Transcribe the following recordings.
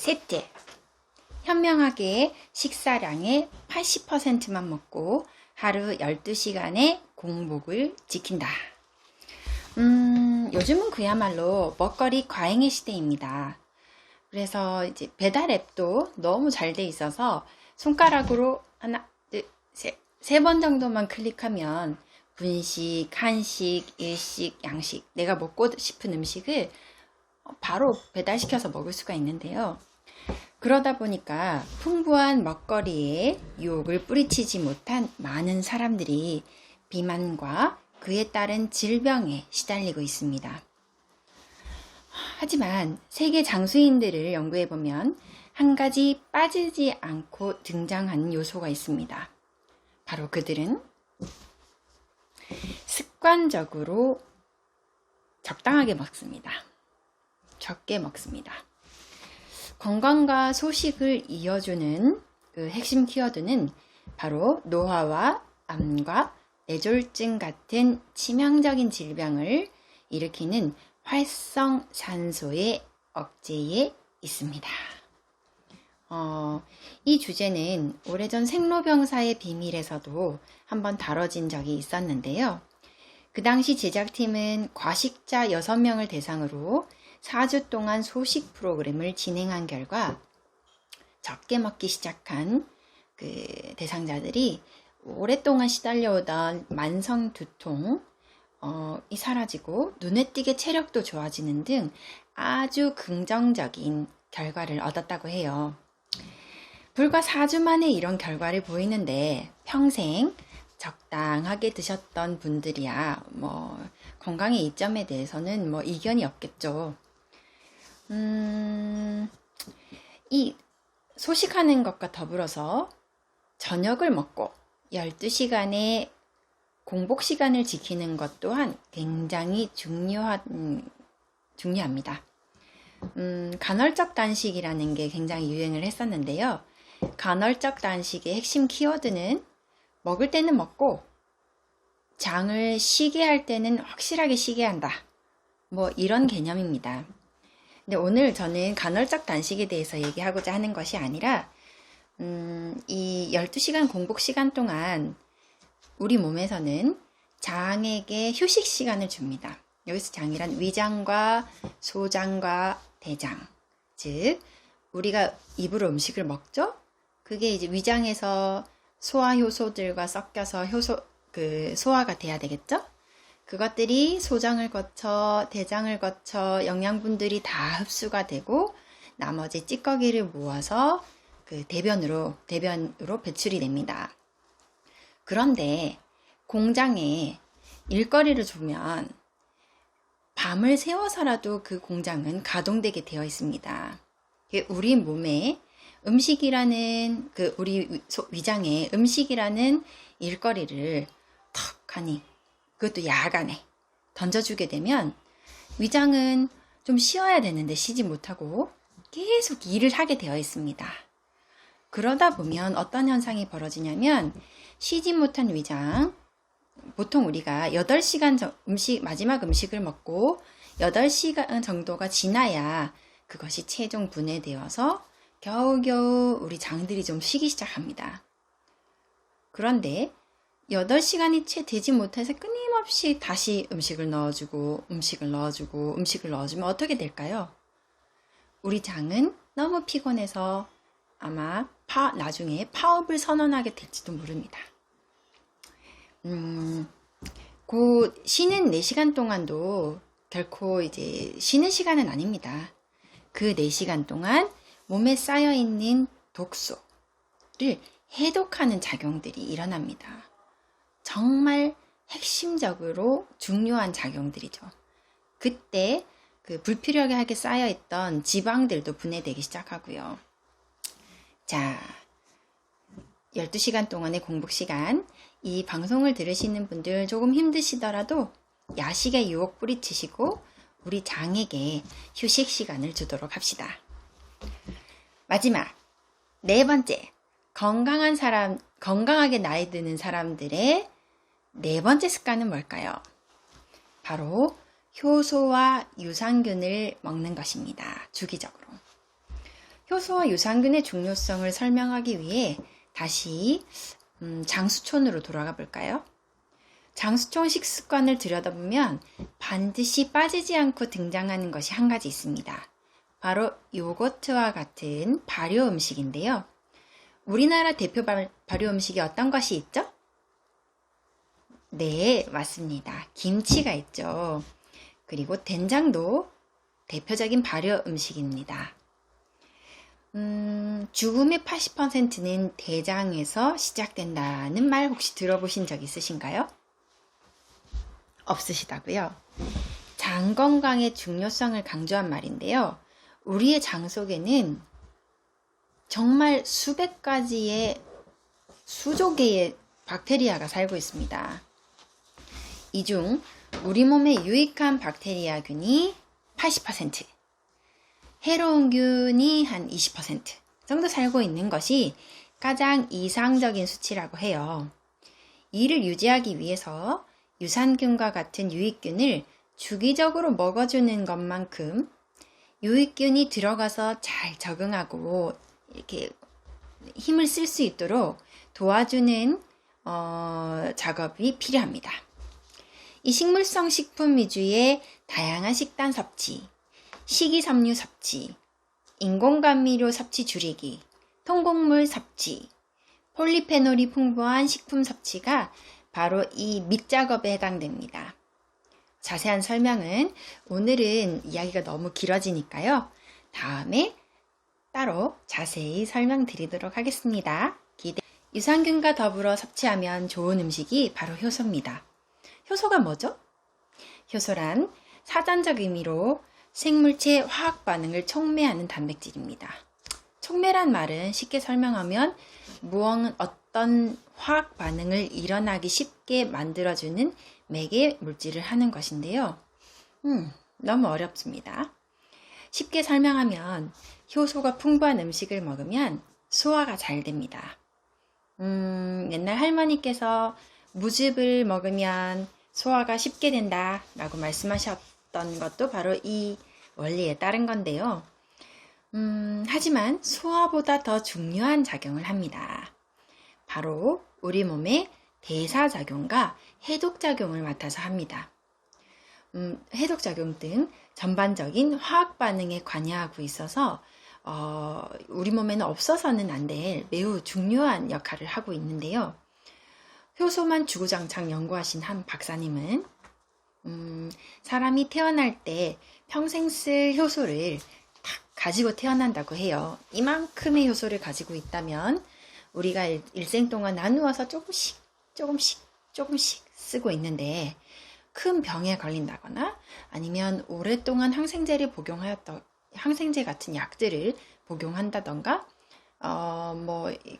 셋째, 현명하게 식사량의 80%만 먹고 하루 12시간의 공복을 지킨다. 요즘은 그야말로 먹거리 과잉의 시대입니다. 그래서 이제 배달 앱도 너무 잘 돼 있어서 손가락으로 하나, 둘, 셋, 3번 정도만 클릭하면 분식, 한식, 일식, 양식, 내가 먹고 싶은 음식을 바로 배달시켜서 먹을 수가 있는데요. 그러다 보니까 풍부한 먹거리에 유혹을 뿌리치지 못한 많은 사람들이 비만과 그에 따른 질병에 시달리고 있습니다. 하지만 세계 장수인들을 연구해보면 한 가지 빠지지 않고 등장하는 요소가 있습니다. 바로 그들은 습관적으로 적당하게 먹습니다. 적게 먹습니다. 건강과 소식을 이어주는 그 핵심 키워드는 바로 노화와 암과 뇌졸중 같은 치명적인 질병을 일으키는 활성산소의 억제에 있습니다. 이 주제는 오래전 생로병사의 비밀에서도 한번 다뤄진 적이 있었는데요. 그 당시 제작팀은 과식자 6명을 대상으로 4주 동안 소식 프로그램을 진행한 결과 적게 먹기 시작한 그 대상자들이 오랫동안 시달려오던 만성 두통이 사라지고 눈에 띄게 체력도 좋아지는 등 아주 긍정적인 결과를 얻었다고 해요. 불과 4주 만에 이런 결과를 보이는데 평생 적당하게 드셨던 분들이야 건강의 이점에 대해서는 이견이 없겠죠. 이 소식하는 것과 더불어서 저녁을 먹고 12시간의 공복 시간을 지키는 것 또한 굉장히 중요합니다. 간헐적 단식이라는 게 굉장히 유행을 했었는데요. 간헐적 단식의 핵심 키워드는 먹을 때는 먹고 장을 쉬게 할 때는 확실하게 쉬게 한다. 이런 개념입니다. 근데 오늘 저는 간헐적 단식에 대해서 얘기하고자 하는 것이 아니라 이 12시간 공복 시간 동안 우리 몸에서는 장에게 휴식 시간을 줍니다. 여기서 장이란 위장과 소장과 대장, 즉 우리가 입으로 음식을 먹죠? 그게 이제 위장에서 소화 효소들과 섞여서 소화가 돼야 되겠죠? 그것들이 소장을 거쳐 대장을 거쳐 영양분들이 다 흡수가 되고 나머지 찌꺼기를 모아서 그 대변으로 배출이 됩니다. 그런데 공장에 일거리를 주면 밤을 새워서라도 그 공장은 가동되게 되어 있습니다. 우리 몸에 음식이라는 우리 위장에 음식이라는 일거리를 턱하니 그것도 야간에 던져주게 되면 위장은 좀 쉬어야 되는데 쉬지 못하고 계속 일을 하게 되어 있습니다. 그러다 보면 어떤 현상이 벌어지냐면 쉬지 못한 위장, 보통 우리가 8시간 마지막 음식을 먹고 8시간 정도가 지나야 그것이 최종 분해되어서 겨우겨우 우리 장들이 좀 쉬기 시작합니다. 그런데 8시간이 채 되지 못해서 끊임없이 다시 음식을 넣어주면 어떻게 될까요? 우리 장은 너무 피곤해서 아마 나중에 파업을 선언하게 될지도 모릅니다. 쉬는 4시간 동안도 결코 이제 쉬는 시간은 아닙니다. 그 4시간 동안 몸에 쌓여있는 독소를 해독하는 작용들이 일어납니다. 정말 핵심적으로 중요한 작용들이죠. 그때 그 불필요하게 쌓여있던 지방들도 분해되기 시작하고요. 자, 12시간 동안의 공복시간, 이 방송을 들으시는 분들 조금 힘드시더라도 야식의 유혹 뿌리치시고 우리 장에게 휴식 시간을 주도록 합시다. 마지막, 4번째, 건강하게 나이 드는 사람들의 4번째 습관은 뭘까요? 바로 효소와 유산균을 먹는 것입니다. 주기적으로. 효소와 유산균의 중요성을 설명하기 위해 다시 장수촌으로 돌아가 볼까요? 장수촌 식습관을 들여다보면 반드시 빠지지 않고 등장하는 것이 한 가지 있습니다. 바로 요거트와 같은 발효 음식인데요. 우리나라 대표 발효 음식이 어떤 것이 있죠? 네, 맞습니다. 김치가 있죠. 그리고 된장도 대표적인 발효 음식입니다. 죽음의 80%는 대장에서 시작된다는 말 혹시 들어보신 적 있으신가요? 없으시다고요? 장 건강의 중요성을 강조한 말인데요. 우리의 장 속에는 정말 수백 가지의 수조 개의 박테리아가 살고 있습니다. 이 중 우리 몸에 유익한 박테리아균이 80%, 해로운 균이 한 20% 정도 살고 있는 것이 가장 이상적인 수치라고 해요. 이를 유지하기 위해서 유산균과 같은 유익균을 주기적으로 먹어주는 것만큼 유익균이 들어가서 잘 적응하고 이렇게 힘을 쓸 수 있도록 도와주는 작업이 필요합니다. 이 식물성 식품 위주의 다양한 식단 섭취, 식이섬유 섭취, 인공감미료 섭취 줄이기, 통곡물 섭취, 폴리페놀이 풍부한 식품 섭취가 바로 이 밑작업에 해당됩니다. 자세한 설명은 오늘은 이야기가 너무 길어지니까요. 다음에 따로 자세히 설명드리도록 하겠습니다. 유산균과 더불어 섭취하면 좋은 음식이 바로 효소입니다. 효소가 뭐죠? 효소란 사전적 의미로 생물체 화학 반응을 촉매하는 단백질입니다. 촉매란 말은 쉽게 설명하면 어떤 화학 반응을 일어나기 쉽게 만들어주는 매개 물질을 하는 것인데요. 너무 어렵습니다. 쉽게 설명하면 효소가 풍부한 음식을 먹으면 소화가 잘 됩니다. 옛날 할머니께서 무즙을 먹으면 소화가 쉽게 된다 라고 말씀하셨던 것도 바로 이 원리에 따른 건데요. 하지만 소화보다 더 중요한 작용을 합니다. 바로 우리 몸의 대사작용과 해독작용을 맡아서 합니다. 해독작용 등 전반적인 화학 반응에 관여하고 있어서 우리 몸에는 없어서는 안 될 매우 중요한 역할을 하고 있는데요. 효소만 주구장창 연구하신 한 박사님은 사람이 태어날 때 평생 쓸 효소를 다 가지고 태어난다고 해요. 이만큼의 효소를 가지고 있다면 우리가 일생 동안 나누어서 조금씩 쓰고 있는데 큰 병에 걸린다거나 아니면 오랫동안 항생제 같은 약들을 복용한다던가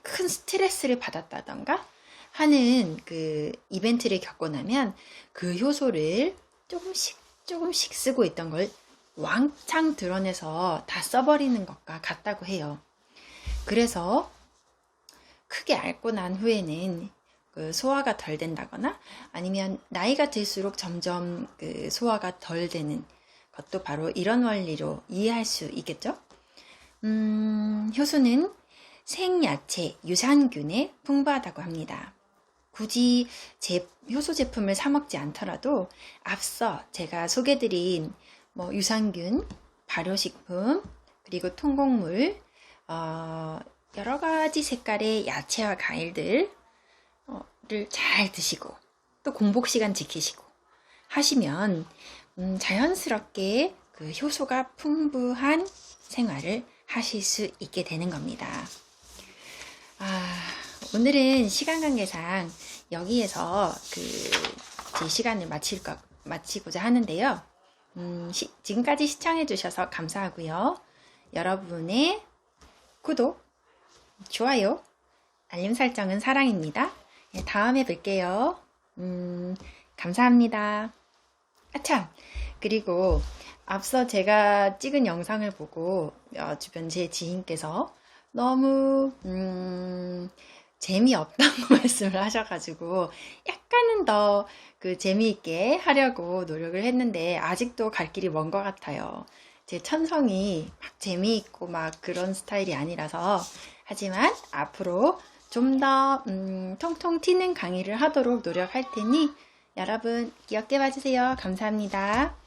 큰 스트레스를 받았다던가 하는 그 이벤트를 겪고 나면 그 효소를 조금씩 쓰고 있던 걸 왕창 드러내서 다 써버리는 것과 같다고 해요. 그래서 크게 앓고 난 후에는 그 소화가 덜 된다거나 아니면 나이가 들수록 점점 그 소화가 덜 되는 것도 바로 이런 원리로 이해할 수 있겠죠? 효소는 생야채, 유산균에 풍부하다고 합니다. 굳이 효소 제품을 사 먹지 않더라도 앞서 제가 소개드린 유산균, 발효식품, 그리고 통곡물, 여러 가지 색깔의 야채와 과일들을 잘 드시고 또 공복 시간 지키시고 하시면 자연스럽게 그 효소가 풍부한 생활을 하실 수 있게 되는 겁니다. 오늘은 시간 관계상 여기에서 제 시간을 마치고자 하는데요. 지금까지 시청해 주셔서 감사하고요. 여러분의 구독, 좋아요, 알림 설정은 사랑입니다. 다음에 뵐게요. 감사합니다. 아참, 그리고 앞서 제가 찍은 영상을 보고 주변 제 지인께서 너무 재미없다고 말씀을 하셔가지고 약간은 더 재미있게 하려고 노력을 했는데 아직도 갈 길이 먼 것 같아요. 제 천성이 막 재미있고 막 그런 스타일이 아니라서. 하지만 앞으로 좀 더 통통 튀는 강의를 하도록 노력할 테니 여러분 기억해 봐주세요. 감사합니다.